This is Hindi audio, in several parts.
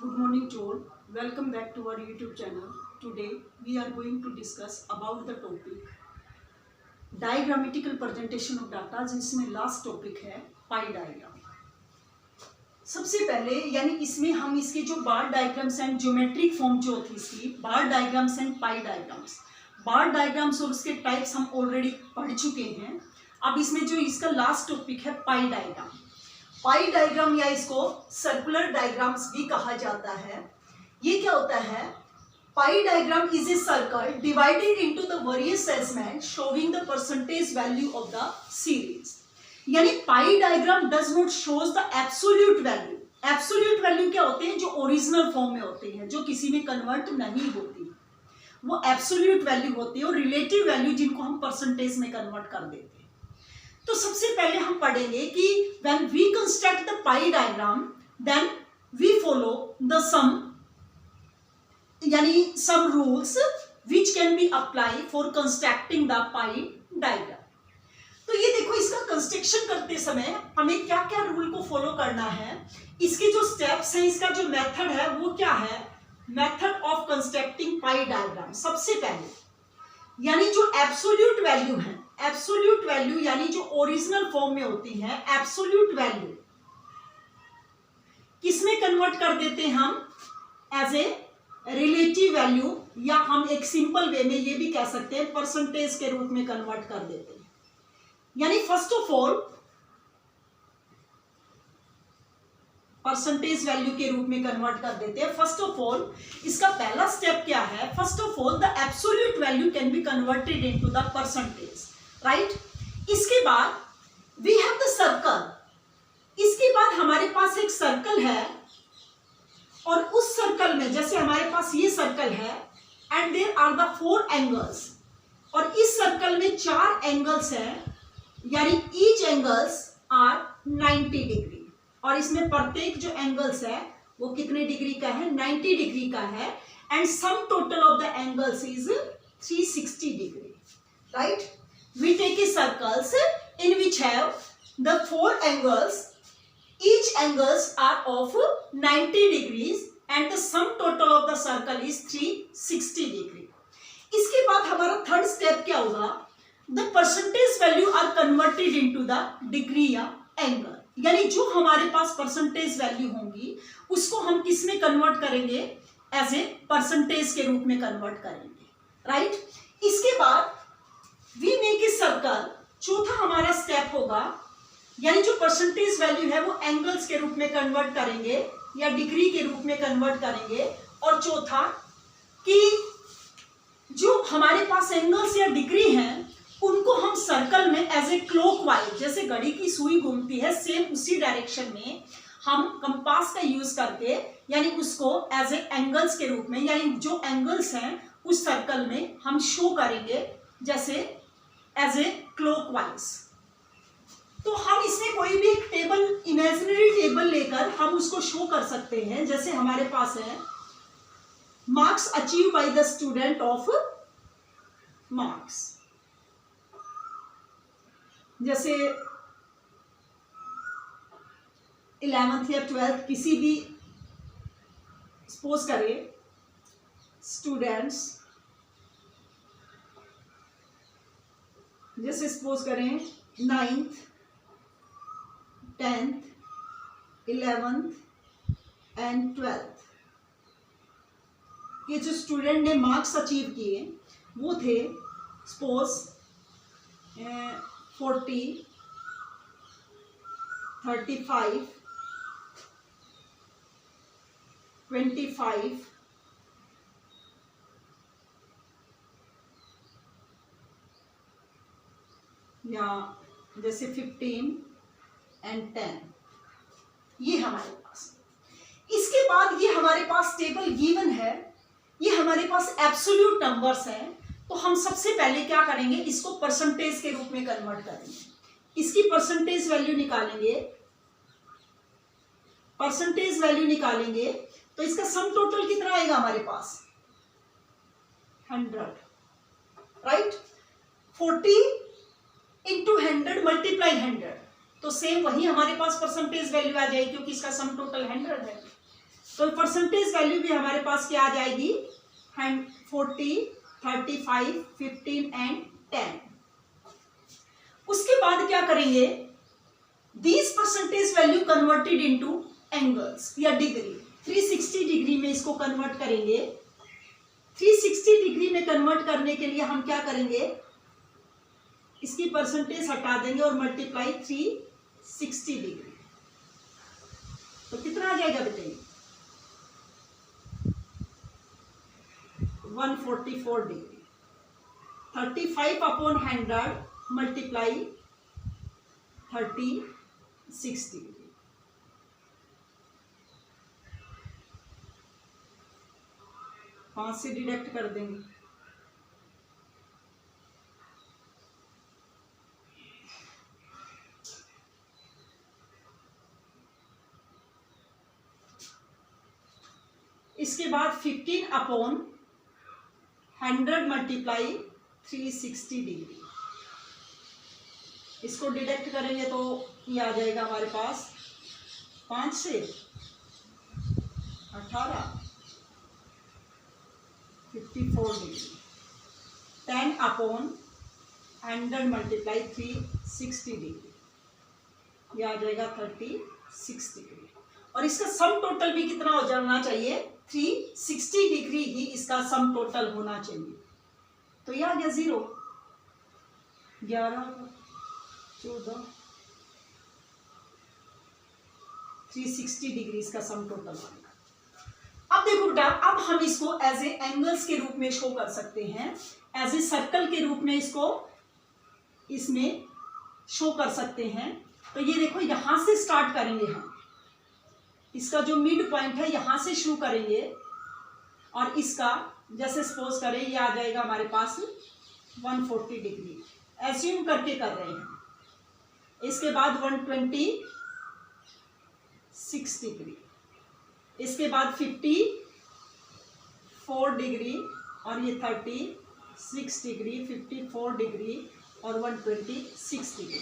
Good morning to all. Welcome back to our YouTube channel. Today we are going to discuss about the topic diagrammatical presentation of data, जिसमें लास्ट टॉपिक है पाई डायग्राम। सबसे पहले यानी इसमें हम इसके जो bar diagrams and geometric form जो थी इसकी bar diagrams and pie diagrams, bar diagrams और उसके टाइप्स हम ऑलरेडी पढ़ चुके हैं। अब इसमें जो इसका लास्ट टॉपिक है पाई डायग्राम। पाई डायग्राम या इसको सर्कुलर डायग्राम्स भी कहा जाता है। ये क्या होता है? Pie diagram is a circle divided into the various segment showing the percentage value of the series. यानी pie diagram does not shows the absolute value. Absolute value क्या होते हैं? जो ओरिजिनल फॉर्म में होते हैं, जो किसी में कन्वर्ट नहीं होती, वो एब्सोल्यूट वैल्यू होती है। और रिलेटिव वैल्यू जिनको हम परसेंटेज में कन्वर्ट कर देते हैं। तो सबसे पहले हम पढ़ेंगे कि when we construct the pie diagram then we follow the some यानी some rules which can be apply for constructing the pie diagram. तो ये देखो, इसका कंस्ट्रक्शन करते समय हमें क्या क्या रूल को फॉलो करना है। इसके जो स्टेप्स हैं, इसका जो मेथड है वो क्या है? Method of constructing pi diagram. सबसे पहले यानी जो एब्सोल्यूट वैल्यू है, एब्सोल्यूट वैल्यू यानी जो ओरिजिनल फॉर्म में होती है, एब्सोल्यूट वैल्यू किसमें कन्वर्ट कर देते हैं हम? एज ए रिलेटिव वैल्यू, या हम एक सिंपल वे में ये भी कह सकते हैं परसेंटेज के रूप में कन्वर्ट कर देते हैं। यानी first of all percentage value के रूप में कन्वर्ट कर देते हैं। फर्स्ट ऑफ ऑल इसका पहला स्टेप क्या है? First of all the absolute value can be converted into the percentage, right. इसके बाद वी हैव द सर्कल। इसके बाद हमारे पास एक सर्कल है और उस सर्कल में जैसे हमारे पास ये सर्कल है and there are the 4 angles, और इस सर्कल में 4 एंगल्स हैं, यानी ईच एंगल्स आर 90 डिग्री। और इसमें प्रत्येक जो एंगल्स है वो कितने डिग्री का है? 90 डिग्री का है। And sum total of the angles is 360 degree, right. We take a circles in which have the 4 angles. Each angles are of 90 degrees and the sum total of the circle is 360 degree. इसके बाद हमारा थर्ड स्टेप क्या होगा? The percentage value are converted into the degree या angle. यानी जो हमारे पास परसेंटेज वैल्यू होंगी उसको हम किस में कन्वर्ट करेंगे? एज ए परसेंटेज के रूप में कन्वर्ट करेंगे, राइट। इसके बाद वी मेक ए सर्कल। चौथा हमारा स्टेप होगा, यानी जो परसेंटेज वैल्यू है वो एंगल्स के रूप में कन्वर्ट करेंगे या डिग्री के रूप में कन्वर्ट करेंगे। और चौथा कि जो हमारे पास एंगल्स या डिग्री हैं उनको हम सर्कल में एज ए क्लॉकवाइज, जैसे घड़ी की सुई घूमती है सेम उसी डायरेक्शन में हम कंपास का यूज करके यानी उसको एज ए एंगल्स के रूप में, यानी जो एंगल्स हैं उस सर्कल में हम शो करेंगे जैसे एज ए क्लॉकवाइज। तो हम इसमें कोई भी एक टेबल, इमेजिनरी टेबल लेकर हम उसको शो कर सकते हैं। जैसे हमारे पास है marks achieve by the student of marks, जैसे 11th या 12th किसी भी सपोज करें स्टूडेंट्स, जैसे सपोज करें 9th 10th 11th and 12th ये जो स्टूडेंट ने मार्क्स अचीव किए वो थे सपोज 40 35 25 या जैसे 15 एंड 10, ये हमारे पास। इसके बाद ये हमारे पास टेबल गिवन है, ये हमारे पास एब्सोल्यूट नंबर्स हैं। तो हम सबसे पहले क्या करेंगे? इसको परसेंटेज के रूप में कन्वर्ट करेंगे। इसकी परसेंटेज वैल्यू निकालेंगे, परसेंटेज वैल्यू निकालेंगे तो इसका सम टोटल कितना आएगा हमारे पास? 100, राइट। 40 इंटू 100 मल्टीप्लाई 100, तो सेम वही हमारे पास परसेंटेज वैल्यू आ जाएगी क्योंकि इसका सम टोटल 100 है। तो परसेंटेज वैल्यू भी हमारे पास क्या आ जाएगी, 40, 35, 15 एंड 10। उसके बाद क्या करेंगे, this percentage value converted into angles या डिग्री, 360 डिग्री में इसको कन्वर्ट करेंगे। 360 डिग्री में कन्वर्ट करने के लिए हम क्या करेंगे, इसकी परसेंटेज हटा देंगे और मल्टीप्लाई 360 डिग्री, तो कितना आ जाएगा बताइए, 144 डिग्री। 35 upon 100 multiply 36 degree. पांच से डिडक्ट कर देंगे, इसके बाद 15 अपॉन 100 मल्टीप्लाई 360 डिग्री। इसको डिडक्ट करेंगे तो ये आ जाएगा हमारे पास 5 से 18, 54 डिग्री। 10 अपॉन 100 मल्टीप्लाई 360 डिग्री, ये आ जाएगा 36 डिग्री। और इसका सम टोटल भी कितना हो जाना चाहिए, 360 डिग्री ही इसका सम टोटल होना चाहिए। तो ये आ गया 0, 11, 14, 360 डिग्री इसका सम टोटल आएगा। अब देखो बेटा, अब हम इसको एज ए एंगल्स के रूप में शो कर सकते हैं, एज ए सर्कल के रूप में इसको इसमें शो कर सकते हैं। तो ये देखो, यहां से स्टार्ट करेंगे हम, इसका जो मिड पॉइंट है यहां से शुरू करेंगे और इसका जैसे सपोज करें ये आ जाएगा हमारे पास 140 डिग्री, एज्यूम करके कर रहे हैं। इसके बाद 126 डिग्री, इसके बाद 54 डिग्री और ये 36 डिग्री, 54 डिग्री और 126 डिग्री।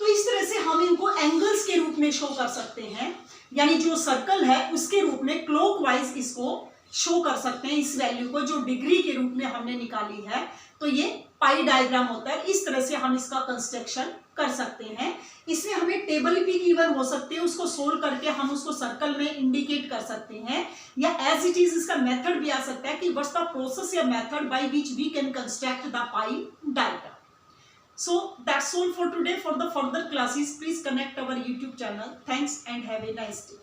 तो इस तरह से हम इनको एंगल्स के रूप में शो कर सकते हैं, यानी जो सर्कल है उसके रूप में क्लॉकवाइज इसको शो कर सकते हैं, इस वैल्यू को जो डिग्री के रूप में हमने निकाली है। तो ये पाई डायग्राम होता है, इस तरह से हम इसका कंस्ट्रक्शन कर सकते हैं। इसमें हमें टेबल भी गिवन हो सकते हैं, उसको सोल्व करके हम उसको सर्कल में इंडिकेट कर सकते हैं, या एज इट इज इसका मेथड भी आ सकता है कि व्हाट्स द प्रोसेस या method by which we can construct the pie diagram. So that's all for today. For the further classes, please connect our YouTube channel. Thanks and have a nice day.